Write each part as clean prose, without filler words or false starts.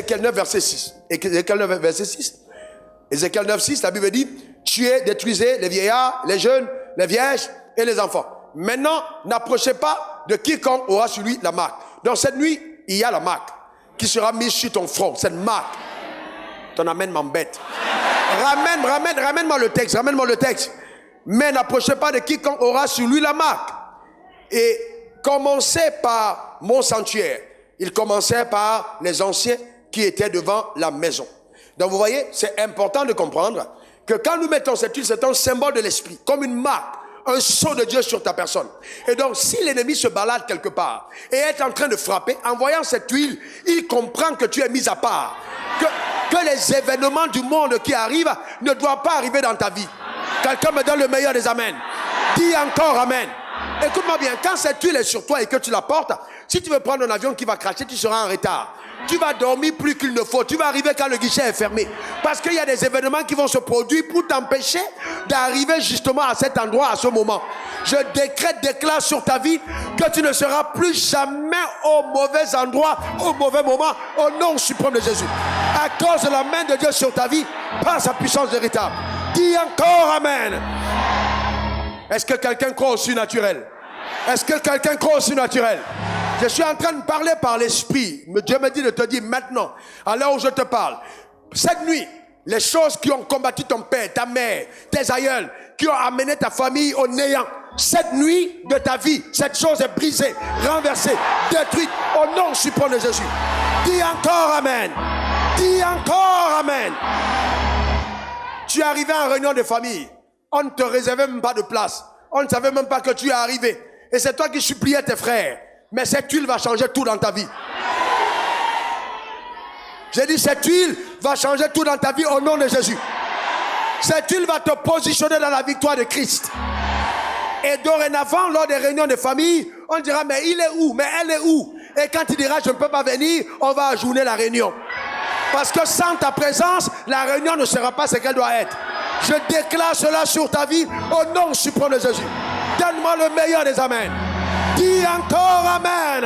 Ézéchiel 9, verset 6. Ézéchiel 9, verset 6. Ézéchiel 9, 6, la Bible dit, tuez, détruisez les vieillards, les jeunes, les vierges et les enfants. Maintenant, n'approchez pas de quiconque aura sur lui la marque. Donc cette nuit, il y a la marque qui sera mise sur ton front. Cette marque. Ton amène m'embête. Ramène-moi le texte. Ramène-moi le texte. Mais n'approchez pas de quiconque aura sur lui la marque. Et commencez par mon sanctuaire. Il commençait par les anciens qui étaient devant la maison. Donc vous voyez, c'est important de comprendre que quand nous mettons cette huile, c'est un symbole de l'esprit, comme une marque, un sceau de Dieu sur ta personne. Et donc si l'ennemi se balade quelque part et est en train de frapper, en voyant cette huile, il comprend que tu es mis à part. Que les événements du monde qui arrivent ne doivent pas arriver dans ta vie. Quelqu'un me donne le meilleur des amens. Dis encore amen. Écoute-moi bien, quand cette huile est sur toi et que tu la portes, si tu veux prendre un avion qui va cracher, tu seras en retard. Tu vas dormir plus qu'il ne faut. Tu vas arriver quand le guichet est fermé. Parce qu'il y a des événements qui vont se produire pour t'empêcher d'arriver justement à cet endroit, à ce moment. Je déclare sur ta vie que tu ne seras plus jamais au mauvais endroit, au mauvais moment, au nom suprême de Jésus. À cause de la main de Dieu sur ta vie, par sa puissance véritable. Dis encore amen. Est-ce que quelqu'un croit au surnaturel? Est-ce que quelqu'un croit au surnaturel? Je suis en train de parler par l'esprit. Dieu me dit de te dire maintenant, à l'heure où je te parle, cette nuit, les choses qui ont combattu ton père, ta mère, tes aïeuls, qui ont amené ta famille au néant, cette nuit de ta vie, cette chose est brisée, renversée, détruite au nom suprême de Jésus. Dis encore amen. Dis encore amen. Tu es arrivé en réunion de famille. On ne te réservait même pas de place. On ne savait même pas que tu es arrivé. Et c'est toi qui suppliais tes frères. Mais cette huile va changer tout dans ta vie. J'ai dit, cette huile va changer tout dans ta vie au nom de Jésus. Cette huile va te positionner dans la victoire de Christ. Et dorénavant, lors des réunions de famille, on dira, mais il est où? Mais elle est où? Et quand il dira, je ne peux pas venir, on va ajourner la réunion. Parce que sans ta présence, la réunion ne sera pas ce qu'elle doit être. Je déclare cela sur ta vie au nom suprême de Jésus. Donne-moi le meilleur des amens. Dis encore amen.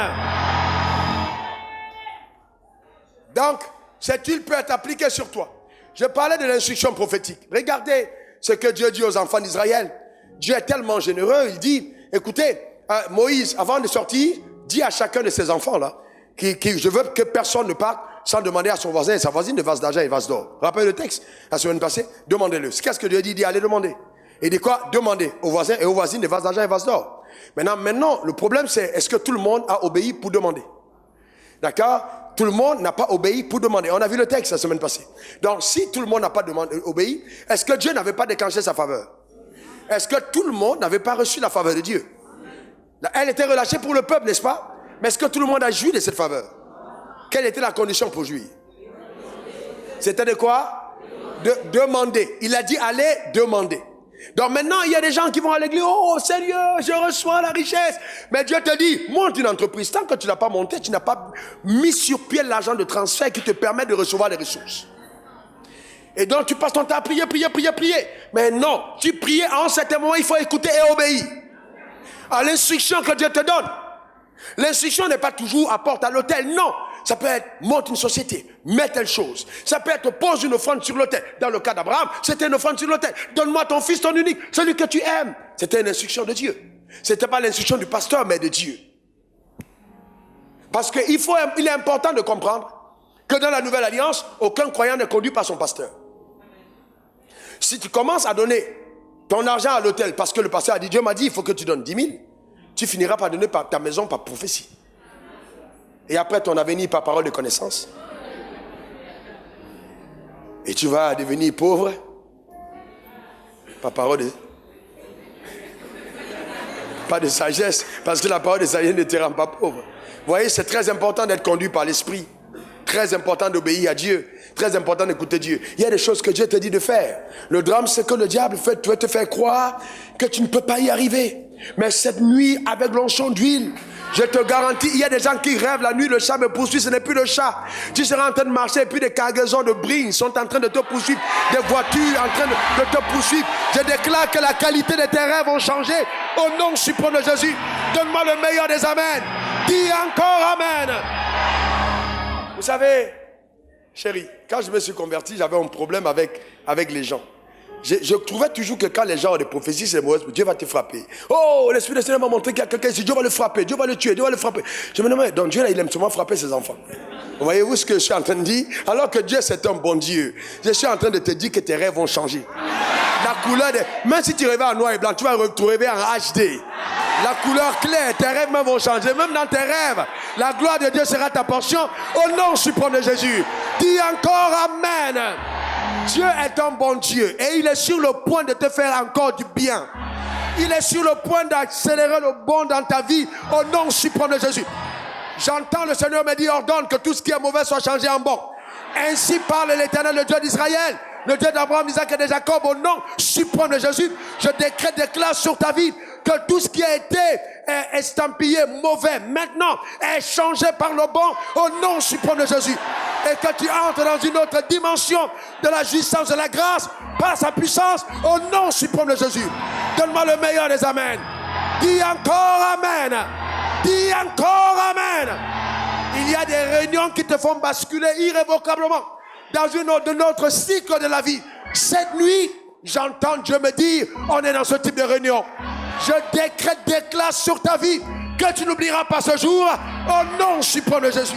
Donc, cette huile peut être appliquée sur toi. Je parlais de l'instruction prophétique. Regardez ce que Dieu dit aux enfants d'Israël. Dieu est tellement généreux, il dit, écoutez, Moïse, avant de sortir, dit à chacun de ses enfants-là, je veux que personne ne parte sans demander à son voisin et sa voisine de vase d'argent et vase d'or. Rappelez le texte, la semaine passée, demandez-le. Qu'est-ce que Dieu dit? Il dit, allez demander. Et dit quoi? Demandez aux voisins et aux voisines de vase d'argent et vase d'or. Maintenant, le problème c'est, est-ce que tout le monde a obéi pour demander? D'accord? Tout le monde n'a pas obéi pour demander. On a vu le texte la semaine passée. Donc, si tout le monde n'a pas obéi, est-ce que Dieu n'avait pas déclenché sa faveur? Est-ce que tout le monde n'avait pas reçu la faveur de Dieu? Elle était relâchée pour le peuple, n'est-ce pas? Mais est-ce que tout le monde a joui de cette faveur? Quelle était la condition pour jouir? C'était de quoi? De demander. Il a dit, allez demander. Donc maintenant, il y a des gens qui vont à l'église. Oh Seigneur, je reçois la richesse. Mais Dieu te dit, monte une entreprise. Tant que tu n'as pas monté, tu n'as pas mis sur pied l'argent de transfert qui te permet de recevoir les ressources. Et donc tu passes ton temps à prier. Mais non, tu pries à un certain moment, il faut écouter et obéir à l'instruction que Dieu te donne. L'instruction n'est pas toujours apporte à l'autel, non. Ça peut être monte une société, mets telle chose. Ça peut être pose une offrande sur l'autel. Dans le cas d'Abraham, c'était une offrande sur l'autel. Donne-moi ton fils, ton unique, celui que tu aimes. C'était une instruction de Dieu. C'était pas l'instruction du pasteur, mais de Dieu. Parce qu'il est important de comprendre que dans la nouvelle alliance, aucun croyant n'est conduit par son pasteur. Si tu commences à donner ton argent à l'autel parce que le pasteur a dit, Dieu m'a dit, il faut que tu donnes 10 000, tu finiras par donner ta maison par prophétie. Et après ton avenir par parole de connaissance. Et tu vas devenir pauvre par parole de... Pas de sagesse, parce que la parole de sagesse ne te rend pas pauvre. Vous voyez, c'est très important d'être conduit par l'esprit. Très important d'obéir à Dieu. Très important d'écouter Dieu. Il y a des choses que Dieu te dit de faire. Le drame, c'est que le diable veut te faire croire que tu ne peux pas y arriver. Mais cette nuit, avec l'onction d'huile, je te garantis, il y a des gens qui rêvent la nuit, le chat me poursuit, ce n'est plus le chat. Tu seras en train de marcher et puis des cargaisons de brignes sont en train de te poursuivre, des voitures en train de te poursuivre. Je déclare que la qualité de tes rêves vont changer au nom suprême de Jésus. Donne-moi le meilleur des amens. Dis encore amen. Vous savez, Chérie, quand je me suis converti, j'avais un problème avec les gens. Je trouvais toujours que quand les gens ont des prophéties, c'est mauvais, Dieu va te frapper. Oh, l'Esprit du Seigneur m'a montré qu'il y a quelqu'un ici, Dieu va le frapper, Dieu va le tuer, Dieu va le frapper. Je me demande, donc Dieu là, il aime seulement frapper ses enfants. Voyez-vous ce que je suis en train de dire? Alors que Dieu c'est un bon Dieu. Je suis en train de te dire que tes rêves vont changer. La couleur, même si tu rêvais en noir et blanc, tu vas te rêver en HD. La couleur claire, tes rêves même vont changer. Même dans tes rêves, la gloire de Dieu sera ta portion. Au nom suprême de Jésus. Dis encore Amen. Dieu est un bon Dieu et il est sur le point de te faire encore du bien. Il est sur le point d'accélérer le bon dans ta vie au nom suprême de Jésus. J'entends le Seigneur me dire, ordonne que tout ce qui est mauvais soit changé en bon. Ainsi parle l'Éternel, le Dieu d'Israël, le Dieu d'Abraham, d'Isaac et de Jacob, au nom suprême de Jésus. Je déclare sur ta vie que tout ce qui a été estampillé mauvais maintenant est changé par le bon au nom suprême de Jésus. Et que tu entres dans une autre dimension de la jouissance de la grâce par sa puissance au nom suprême de Jésus. Donne-moi le meilleur des Amen. Dis encore Amen. Dis encore Amen. Il y a des réunions qui te font basculer irrévocablement dans une autre cycle de la vie. Cette nuit, j'entends Dieu me dire, on est dans ce type de réunion. Je déclare sur ta vie que tu n'oublieras pas ce jour au nom suprême de Jésus.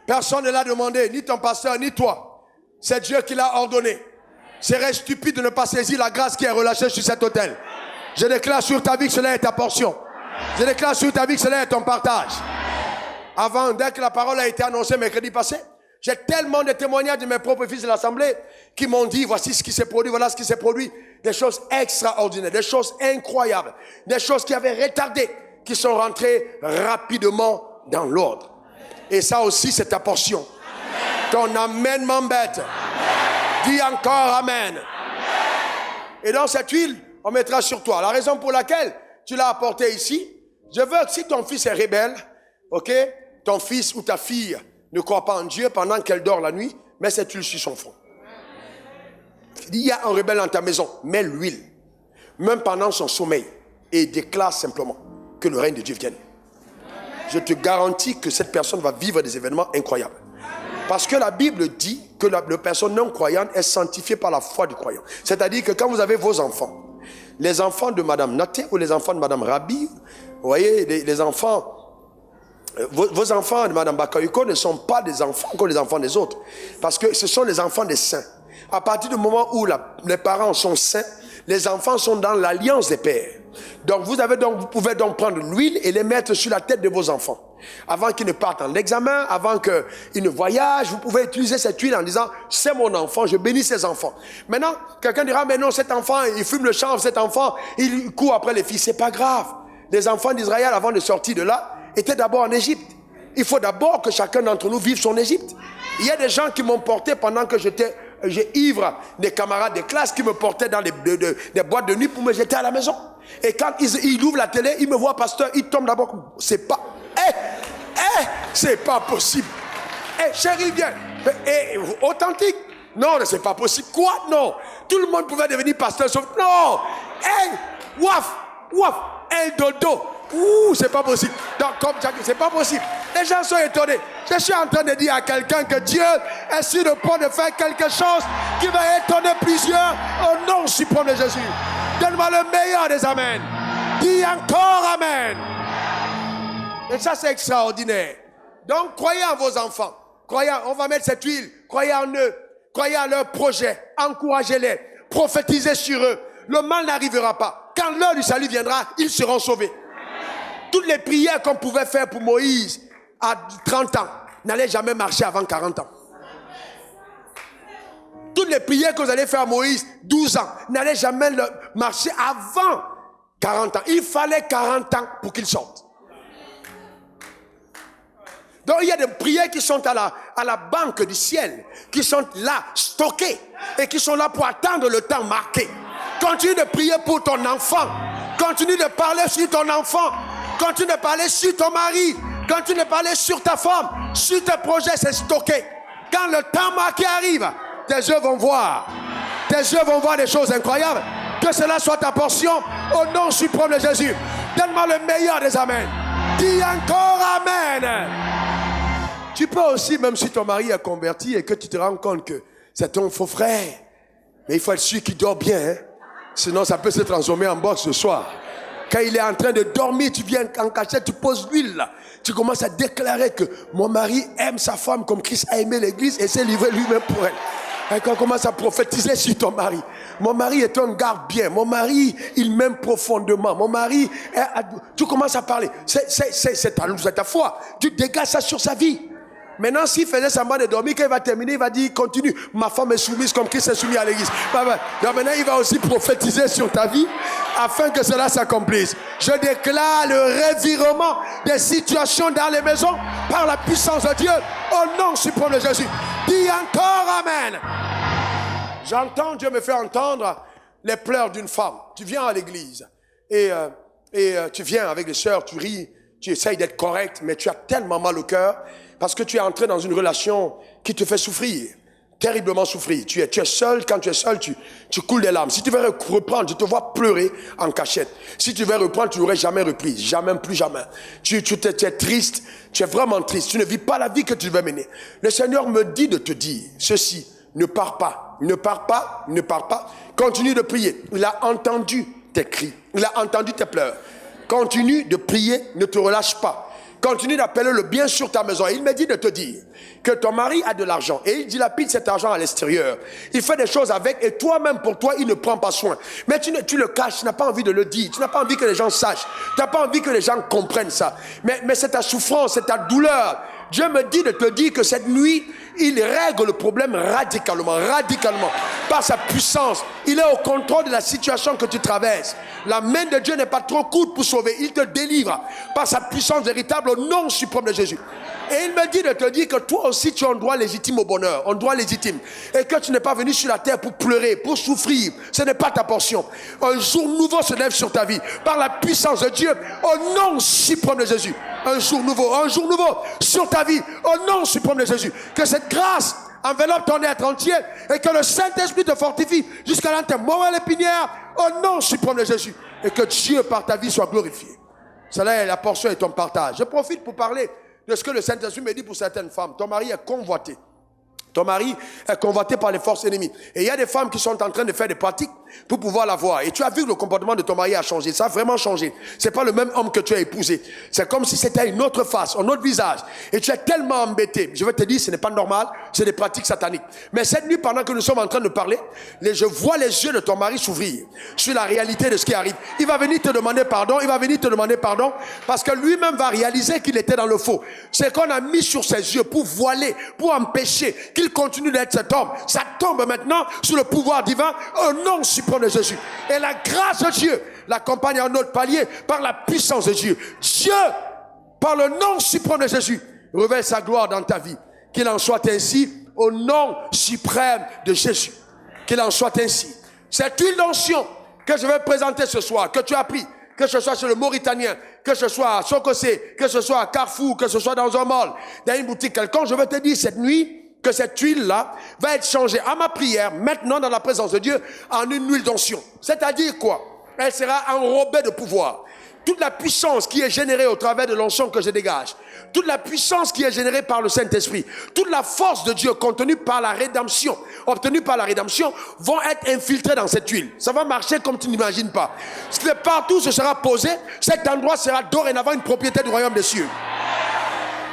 Personne ne l'a demandé, ni ton pasteur, ni toi. C'est Dieu qui l'a ordonné. Serait stupide de ne pas saisir la grâce qui est relâchée sur cet autel. Je déclare sur ta vie que cela est ta portion. Je déclare sur ta vie que cela est ton partage. Avant, dès que la parole a été annoncée mercredi passé, j'ai tellement de témoignages de mes propres fils de l'Assemblée qui m'ont dit, voici ce qui s'est produit, voilà ce qui s'est produit. Des choses extraordinaires, des choses incroyables, des choses qui avaient retardé, qui sont rentrées rapidement dans l'ordre. Et ça aussi, c'est ta portion. Ton Amen m'embête. Dis encore Amen. Et dans cette huile, on mettra sur toi. La raison pour laquelle tu l'as apporté ici, je veux que si ton fils est rebelle, ok, ton fils ou ta fille ne croit pas en Dieu pendant qu'elle dort la nuit, mets cette huile sur son front. Il y a un rebelle dans ta maison, mets l'huile, même pendant son sommeil, et déclare simplement que le règne de Dieu vienne. Je te garantis que cette personne va vivre des événements incroyables. Parce que la Bible dit que la personne non croyante est sanctifiée par la foi du croyant. C'est-à-dire que quand vous avez vos enfants, les enfants de Madame Naté ou les enfants de Madame Rabi, vous voyez, les enfants, vos enfants de Madame Bakayuko ne sont pas des enfants comme les enfants des autres. Parce que ce sont les enfants des saints. À partir du moment où les parents sont saints, les enfants sont dans l'alliance des pères. Donc vous pouvez donc prendre l'huile et les mettre sur la tête de vos enfants. Avant qu'ils ne partent en examen, avant qu'ils ne voyagent, vous pouvez utiliser cette huile en disant, c'est mon enfant, je bénis ces enfants. Maintenant, quelqu'un dira, mais non, cet enfant, il fume le chanvre, cet enfant, il court après les filles. C'est pas grave. Les enfants d'Israël, avant de sortir de là, étaient d'abord en Égypte. Il faut d'abord que chacun d'entre nous vive son Égypte. Il y a des gens qui m'ont porté pendant que j'ai ivre, des camarades de classe qui me portaient dans des boîtes de nuit pour me jeter à la maison. Et quand ils ouvrent la télé, ils me voient pasteur, ils tombent d'abord. C'est pas, c'est pas possible. Chérie, viens. Authentique. Non, c'est pas possible. Quoi? Non. Tout le monde pouvait devenir pasteur sauf. Non. Waf. Dodo. Ouh, c'est pas possible. Donc, comme c'est pas possible. Les gens sont étonnés. Je suis en train de dire à quelqu'un que Dieu est sur le point de faire quelque chose qui va étonner plusieurs au nom suprême de Jésus. Donne-moi le meilleur des Amen. Dis encore Amen. Et ça, c'est extraordinaire. Donc, croyez en vos enfants. Croyez, on va mettre cette huile. Croyez en eux. Croyez en leurs projets. Encouragez-les. Prophétisez sur eux. Le mal n'arrivera pas. Quand l'heure du salut viendra, ils seront sauvés. Toutes les prières qu'on pouvait faire pour Moïse à 30 ans n'allaient jamais marcher avant 40 ans. Toutes les prières que vous allez faire à Moïse, 12 ans, n'allaient jamais marcher avant 40 ans. Il fallait 40 ans pour qu'il sorte. Donc il y a des prières qui sont à la banque du ciel, qui sont là, stockées, et qui sont là pour attendre le temps marqué. Continue de prier pour ton enfant. Continue de parler sur ton enfant. Continue de parler sur ton mari. Continue de parler sur ta femme. Sur tes projets, c'est stocké. Quand le temps marqué arrive, tes yeux vont voir. Tes yeux vont voir des choses incroyables. Que cela soit ta portion au nom suprême de Jésus. Donne-moi le meilleur des Amen. Dis encore Amen. Tu peux aussi, même si ton mari est converti et que tu te rends compte que c'est ton faux frère, mais il faut être sûr qu'il dort bien, hein? Sinon ça peut se transformer en boxe ce soir. Quand il est en train de dormir, tu viens en cachette, tu poses l'huile là. Tu commences à déclarer que mon mari aime sa femme comme Christ a aimé l'église et s'est livré lui-même pour elle. Et quand on commence à prophétiser sur ton mari, mon mari est un garde bien, mon mari il m'aime profondément, mon mari, tu commences à parler, c'est ta foi, tu dégages ça sur sa vie. Maintenant, s'il faisait semblant de dormir, quand il va terminer, il va dire, continue, ma femme est soumise comme Christ est soumis à l'église. Donc maintenant, il va aussi prophétiser sur ta vie, afin que cela s'accomplisse. Je déclare le revirement des situations dans les maisons, par la puissance de Dieu, au nom suprême de Jésus. Dis encore Amen. J'entends, Dieu me fait entendre les pleurs d'une femme. Tu viens à l'église, et tu viens avec les sœurs, tu ris, tu essayes d'être correct, mais tu as tellement mal au cœur, parce que tu es entré dans une relation qui te fait souffrir, terriblement souffrir. Tu es seul, quand tu es seul, tu coules des larmes. Si tu veux reprendre, je te vois pleurer en cachette. Si tu veux reprendre, tu n'aurais jamais repris, jamais, plus jamais. Tu es triste, tu es vraiment triste, tu ne vis pas la vie que tu veux mener. Le Seigneur me dit de te dire ceci, ne pars pas, ne pars pas, ne pars pas, continue de prier. Il a entendu tes cris, il a entendu tes pleurs. Continue de prier, ne te relâche pas. Continue d'appeler le bien sur ta maison. Et il me dit de te dire que ton mari a de l'argent et il dilapide cet argent à l'extérieur. Il fait des choses avec et toi-même pour toi, il ne prend pas soin. Mais tu le caches, tu n'as pas envie de le dire. Tu n'as pas envie que les gens sachent. Tu n'as pas envie que les gens comprennent ça. Mais c'est ta souffrance, c'est ta douleur. Dieu me dit de te dire que cette nuit, il règle le problème radicalement, par sa puissance. Il est au contrôle de la situation que tu traverses. La main de Dieu n'est pas trop courte pour sauver. Il te délivre par sa puissance véritable au nom suprême de Jésus. Et il me dit de te dire que toi aussi tu as un droit légitime au bonheur, un droit légitime. Et que tu n'es pas venu sur la terre pour pleurer, pour souffrir. Ce n'est pas ta portion. Un jour nouveau se lève sur ta vie par la puissance de Dieu au nom suprême de Jésus. Un jour nouveau sur ta vie au nom suprême de Jésus. Que cette grâce enveloppe ton être entier et que le Saint-Esprit te fortifie jusqu'à l'an tes mauvaises l'épinière au nom suprême de Jésus. Et que Dieu par ta vie soit glorifié. Cela est la portion et ton partage. Je profite pour parler de ce que le Saint-Esprit me dit pour certaines femmes. Ton mari est convoité. Ton mari est convoité par les forces ennemies. Et il y a des femmes qui sont en train de faire des pratiques pour pouvoir l'avoir. Et tu as vu que le comportement de ton mari a changé. Ça a vraiment changé. C'est pas le même homme que tu as épousé. C'est comme si c'était une autre face, un autre visage. Et tu es tellement embêté. Je vais te dire, ce n'est pas normal. C'est des pratiques sataniques. Mais cette nuit, pendant que nous sommes en train de parler, je vois les yeux de ton mari s'ouvrir sur la réalité de ce qui arrive. Il va venir te demander pardon. Parce que lui-même va réaliser qu'il était dans le faux. C'est qu'on a mis sur ses yeux pour voiler, pour empêcher qu'il continue d'être cet homme. Ça tombe maintenant sous le pouvoir divin au nom suprême de Jésus. Et la grâce de Dieu l'accompagne à un autre palier par la puissance de Dieu. Dieu, par le nom suprême de Jésus, révèle sa gloire dans ta vie. Qu'il en soit ainsi au nom suprême de Jésus. Qu'il en soit ainsi. Cette huile d'onction que je vais présenter ce soir, que tu as pris, que ce soit chez le Mauritanien, que ce soit à Sokosé, que ce soit à Carrefour, que ce soit dans un mall, dans une boutique quelconque, je vais te dire cette nuit que cette huile-là va être changée à ma prière, maintenant dans la présence de Dieu, en une huile d'onction. C'est-à-dire quoi? Elle sera enrobée de pouvoir. Toute la puissance qui est générée au travers de l'onction que je dégage, toute la puissance qui est générée par le Saint-Esprit, toute la force de Dieu contenue par la rédemption, obtenue par la rédemption, vont être infiltrées dans cette huile. Ça va marcher comme tu n'imagines pas. Partout où ce sera posé, cet endroit sera dorénavant une propriété du royaume des cieux.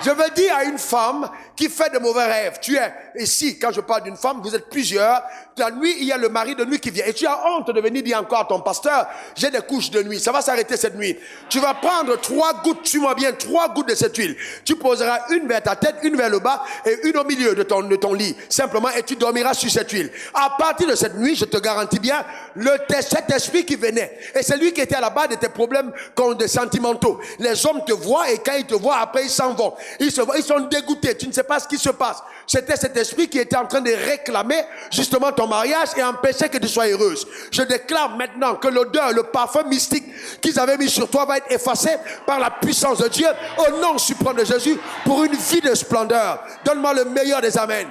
Je veux dire à une femme qui fait de mauvais rêves. Tu es ici, quand je parle d'une femme, vous êtes plusieurs. La nuit, il y a le mari de nuit qui vient. Et tu as honte de venir dire encore à ton pasteur, j'ai des couches de nuit. Ça va s'arrêter cette nuit. Tu vas prendre 3 gouttes, suis-moi bien, 3 gouttes de cette huile. Tu poseras une vers ta tête, une vers le bas et une au milieu de ton lit. Simplement, et tu dormiras sur cette huile. À partir de cette nuit, je te garantis bien, cet esprit qui venait. Et c'est lui qui était à la base de tes problèmes des sentimentaux. Les hommes te voient et quand ils te voient, après ils s'en vont. Ils sont dégoûtés. Tu ne sais pas ce qui se passe. C'était cet esprit qui était en train de réclamer justement ton mariage et empêcher que tu sois heureuse. Je déclare maintenant que l'odeur, le parfum mystique qu'ils avaient mis sur toi va être effacé par la puissance de Dieu au nom suprême de Jésus pour une vie de splendeur. Donne-moi le meilleur des amens.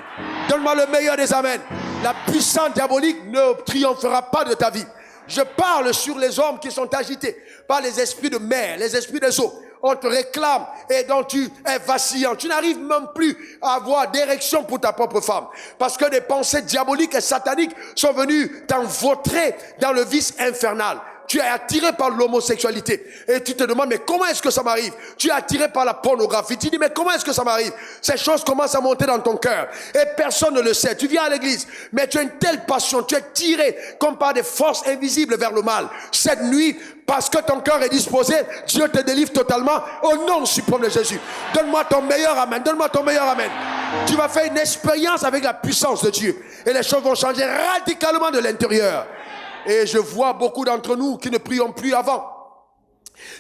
Donne-moi le meilleur des amens. La puissance diabolique ne triomphera pas de ta vie. Je parle sur les hommes qui sont agités par les esprits de mer, les esprits des eaux. on te réclame et dont tu es vacillant. Tu n'arrives même plus à avoir d'érection pour ta propre femme. Parce que des pensées diaboliques et sataniques sont venues t'envautrer dans le vice infernal. Tu es attiré par l'homosexualité et tu te demandes mais comment est-ce que ça m'arrive? Tu es attiré par la pornographie. Tu dis mais comment est-ce que ça m'arrive? Ces choses commencent à monter dans ton cœur et personne ne le sait. Tu viens à l'église mais tu as une telle passion, tu es tiré comme par des forces invisibles vers le mal. Cette nuit, parce que ton cœur est disposé, Dieu te délivre totalement au nom suprême de Jésus. Donne-moi ton meilleur amen, donne-moi ton meilleur amen. Tu vas faire une expérience avec la puissance de Dieu et les choses vont changer radicalement de l'intérieur. Et je vois beaucoup d'entre nous qui ne prions plus avant.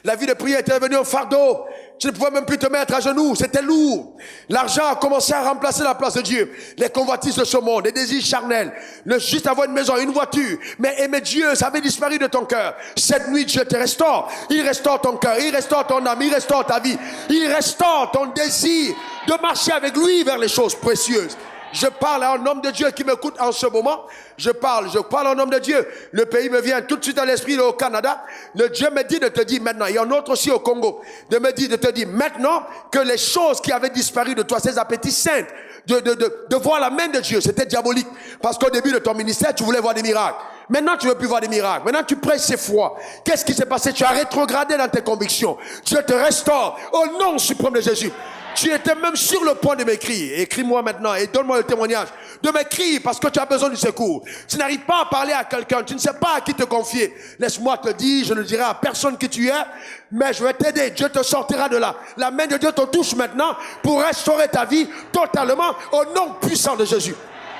La vie de prière était devenue un fardeau. Tu ne pouvais même plus te mettre à genoux. C'était lourd. L'argent a commencé à remplacer la place de Dieu. Les convoitises de ce monde, les désirs charnels. Le juste avoir une maison, une voiture. Mais aimer Dieu, ça avait disparu de ton cœur. Cette nuit, Dieu te restaure. Il restaure ton cœur. Il restaure ton âme. Il restaure ta vie. Il restaure ton désir de marcher avec lui vers les choses précieuses. Je parle à un homme de Dieu qui m'écoute en ce moment. Je parle à un homme de Dieu. Le pays me vient tout de suite à l'esprit, au Canada. Le Dieu me dit de te dire maintenant, il y en a un autre aussi au Congo, de te dire maintenant que les choses qui avaient disparu de toi, ces appétits saints, de voir la main de Dieu, c'était diabolique. Parce qu'au début de ton ministère, tu voulais voir des miracles. Maintenant, tu ne veux plus voir des miracles. Maintenant, tu prêches c'est foi. Qu'est-ce qui s'est passé? Tu as rétrogradé dans tes convictions. Dieu te restaure au nom suprême de Jésus. Tu étais même sur le point de m'écrire. Écris-moi maintenant et donne-moi le témoignage. De m'écrire parce que tu as besoin du secours. Tu n'arrives pas à parler à quelqu'un. Tu ne sais pas à qui te confier. Laisse-moi te dire, je ne dirai à personne qui tu es, mais je vais t'aider. Dieu te sortira de là. La main de Dieu te touche maintenant pour restaurer ta vie totalement au nom puissant de Jésus.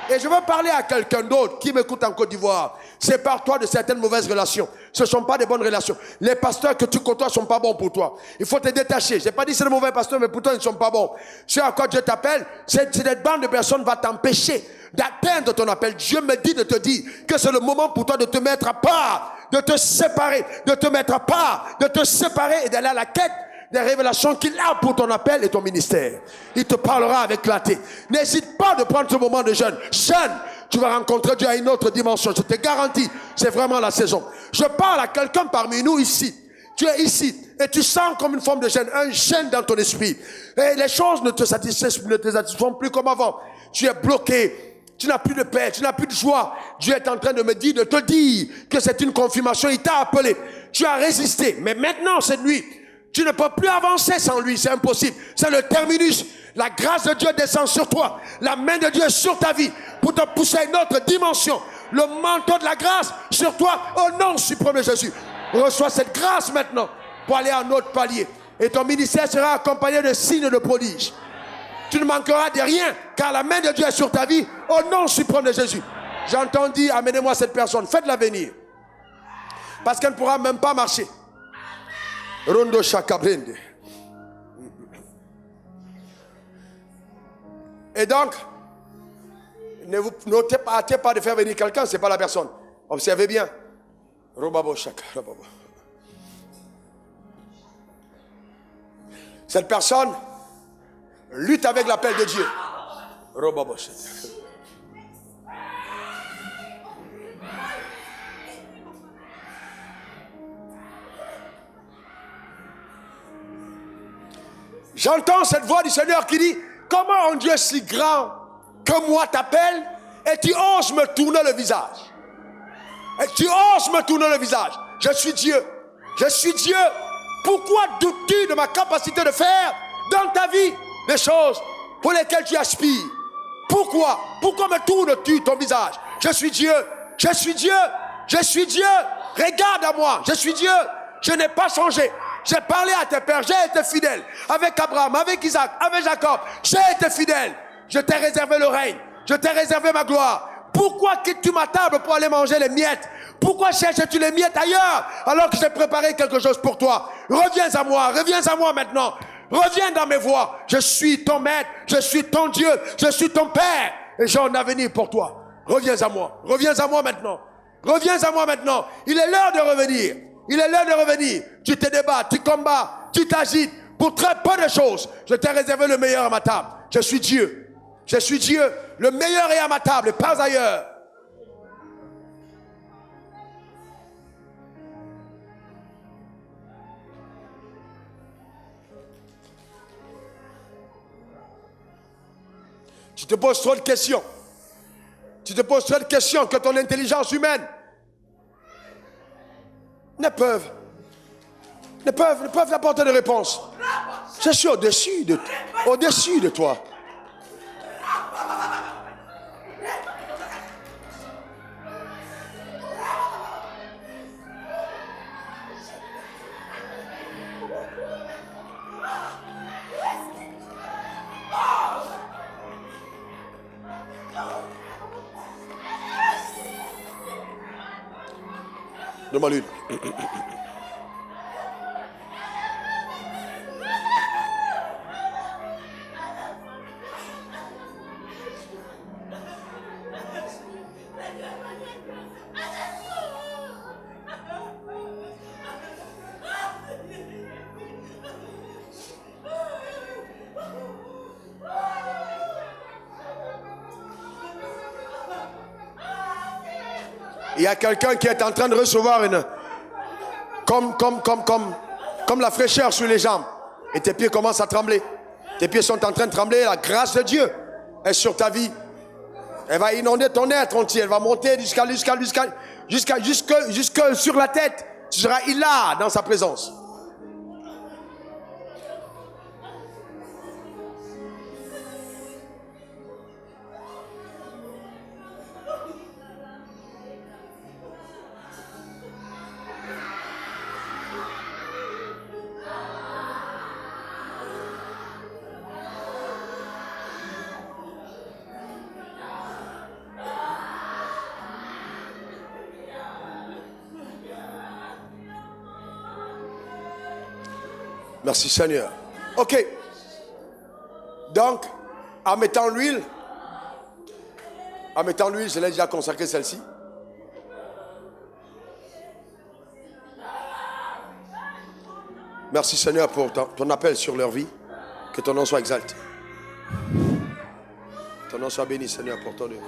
Et je veux parler à quelqu'un d'autre qui m'écoute en Côte d'Ivoire. Sépare-toi de certaines mauvaises relations. Ce ne sont pas des bonnes relations. Les pasteurs que tu côtoies ne sont pas bons pour toi. Il faut te détacher. Je n'ai pas dit que c'est de mauvais pasteurs, mais pour toi, ils ne sont pas bons. Ce à quoi Dieu t'appelle, cette bande de personnes va t'empêcher d'atteindre ton appel. Dieu me dit de te dire que c'est le moment pour toi de te mettre à part, de te séparer, de te mettre à part, de te séparer et d'aller à la quête des révélations qu'il a pour ton appel et ton ministère. Il te parlera avec clarté. N'hésite pas de prendre ce moment de jeûne. Jeûne, tu vas rencontrer Dieu à une autre dimension. Je te garantis, c'est vraiment la saison. Je parle à quelqu'un parmi nous ici. Tu es ici et tu sens comme une forme de gêne, un gêne dans ton esprit. Et les choses ne te satisfont plus comme avant. Tu es bloqué. Tu n'as plus de paix, tu n'as plus de joie. Dieu est en train de me dire, de te dire que c'est une confirmation. Il t'a appelé. Tu as résisté. Mais maintenant, cette nuit, tu ne peux plus avancer sans lui, c'est impossible. C'est le terminus. La grâce de Dieu descend sur toi. La main de Dieu est sur ta vie pour te pousser à une autre dimension. Le manteau de la grâce sur toi au nom suprême de Jésus. Reçois cette grâce maintenant pour aller à un autre palier. Et ton ministère sera accompagné de signes de prodiges. Tu ne manqueras de rien car la main de Dieu est sur ta vie au nom suprême de Jésus. J'entends dire, amenez-moi cette personne, faites-la venir. Parce qu'elle ne pourra même pas marcher. Rondo Shakabrende. Et donc, n'otez pas de faire venir quelqu'un, ce n'est pas la personne. Observez bien. Robabo Shaka, Robabo. Cette personne lutte avec l'appel de Dieu. Robabo Shaka. J'entends cette voix du Seigneur qui dit, comment un Dieu si grand que moi t'appelle et tu oses me tourner le visage. Et tu oses me tourner le visage. Je suis Dieu. Je suis Dieu. Pourquoi doutes-tu de ma capacité de faire dans ta vie des choses pour lesquelles tu aspires? Pourquoi me tournes-tu ton visage? Je suis Dieu. Je suis Dieu. Je suis Dieu. Regarde à moi. Je suis Dieu. Je n'ai pas changé. J'ai parlé à tes pères, j'ai été fidèle. Avec Abraham, avec Isaac, avec Jacob, j'ai été fidèle. Je t'ai réservé le règne. Je t'ai réservé ma gloire. Pourquoi quittes-tu ma table pour aller manger les miettes? Pourquoi cherches-tu les miettes ailleurs alors que j'ai préparé quelque chose pour toi? Reviens à moi maintenant. Reviens dans mes voies. Je suis ton maître, je suis ton Dieu, je suis ton Père. Et j'ai un avenir pour toi. Reviens à moi maintenant. Reviens à moi maintenant. Il est l'heure de revenir. Il est l'heure de revenir. Tu te débats, tu combats, tu t'agites pour très peu de choses. Je t'ai réservé le meilleur à ma table. Je suis Dieu. Je suis Dieu. Le meilleur est à ma table et pas ailleurs. Tu te poses trop de questions. Tu te poses trop de questions que ton intelligence humaine ne peuvent apporter de réponse. Je suis au-dessus de toi. Donne-moi l'une. Il y a quelqu'un qui est en train de recevoir comme la fraîcheur sur les jambes. Et tes pieds commencent à trembler. Tes pieds sont en train de trembler. La grâce de Dieu est sur ta vie. Elle va inonder ton être entier. Elle va monter jusqu'à sur la tête. Tu seras là dans sa présence. Merci Seigneur. Ok. Donc, en mettant l'huile, je l'ai déjà consacré celle-ci. Merci Seigneur pour ton appel sur leur vie. Que ton nom soit exalté. Ton nom soit béni Seigneur pour ton œuvre.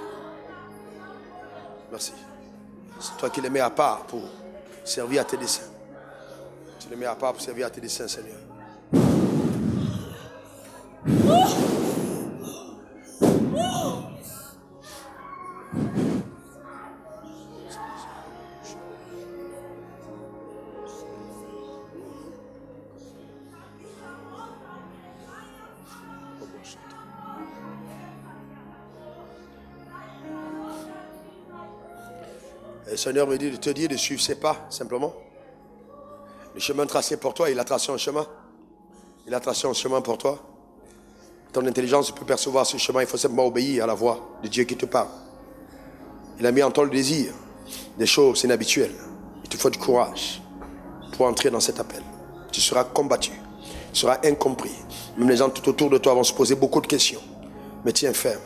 Merci. C'est toi qui les mets à part pour servir à tes desseins. Tu les mets à part pour servir à tes desseins Seigneur. Et le Seigneur me dit de te dire de suivre ses pas simplement. Le chemin tracé pour toi, il a tracé un chemin. Il a tracé un chemin pour toi. Ton intelligence peut percevoir ce chemin. Il faut simplement obéir à la voix de Dieu qui te parle. Il a mis en toi le désir des choses inhabituelles. Il te faut du courage pour entrer dans cet appel. Tu seras combattu. Tu seras incompris. Même les gens tout autour de toi vont se poser beaucoup de questions. Mais tiens ferme.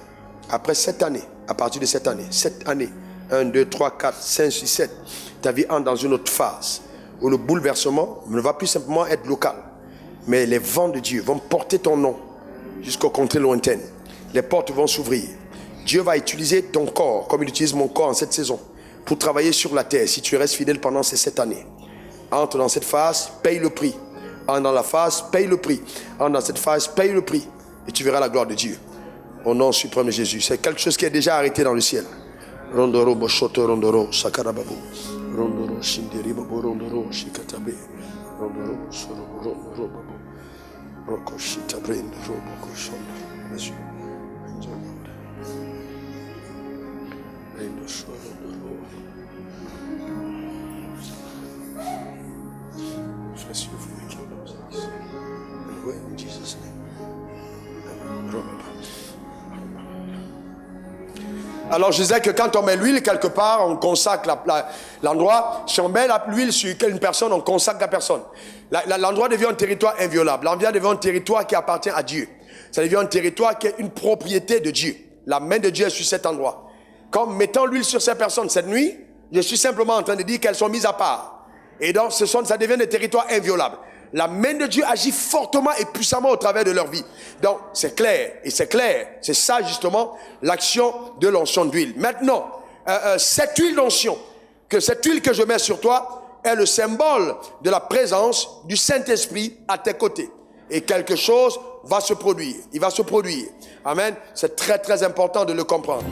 Après 7 années, à partir de 7 années, 1, 2, 3, 4, 5, 6, 7, ta vie entre dans une autre phase où le bouleversement ne va plus simplement être local. Mais les vents de Dieu vont porter ton nom jusqu'aux contrées lointaines. Les portes vont s'ouvrir. Dieu va utiliser ton corps, comme il utilise mon corps en cette saison, pour travailler sur la terre. Si tu restes fidèle pendant ces 7 années, entre dans cette phase, paye le prix. Entre dans la phase, paye le prix. Entre dans cette phase, paye le prix. Et tu verras la gloire de Dieu. Au nom suprême de Jésus. C'est quelque chose qui est déjà arrêté dans le ciel. Rondoro, Boshoto, Rondoro, Sakarababu. Rondoro, Shinderi, Babu, Rondoro, Shikatabe. Rondoro, Sorobo, Rondoro, Babu. Roko, Shitabre, Robo, Shonda. Bless you. Bless you for the kingdom of Jesus. And we're in Jesus' name. Alors je disais que quand on met l'huile quelque part, on consacre l'endroit. Si on met l'huile sur une personne, on consacre la personne. L'endroit devient un territoire inviolable. L'endroit devient un territoire qui appartient à Dieu. Ça devient un territoire qui est une propriété de Dieu. La main de Dieu est sur cet endroit. Comme mettant l'huile sur ces personnes cette nuit, je suis simplement en train de dire qu'elles sont mises à part. Et donc ça devient des territoires inviolables. La main de Dieu agit fortement et puissamment au travers de leur vie. Donc, c'est clair. Et c'est clair. C'est ça, justement, l'action de l'onction d'huile. Maintenant, cette huile d'onction, cette huile que je mets sur toi, est le symbole de la présence du Saint-Esprit à tes côtés. Et quelque chose va se produire. Il va se produire. Amen. C'est très, très important de le comprendre.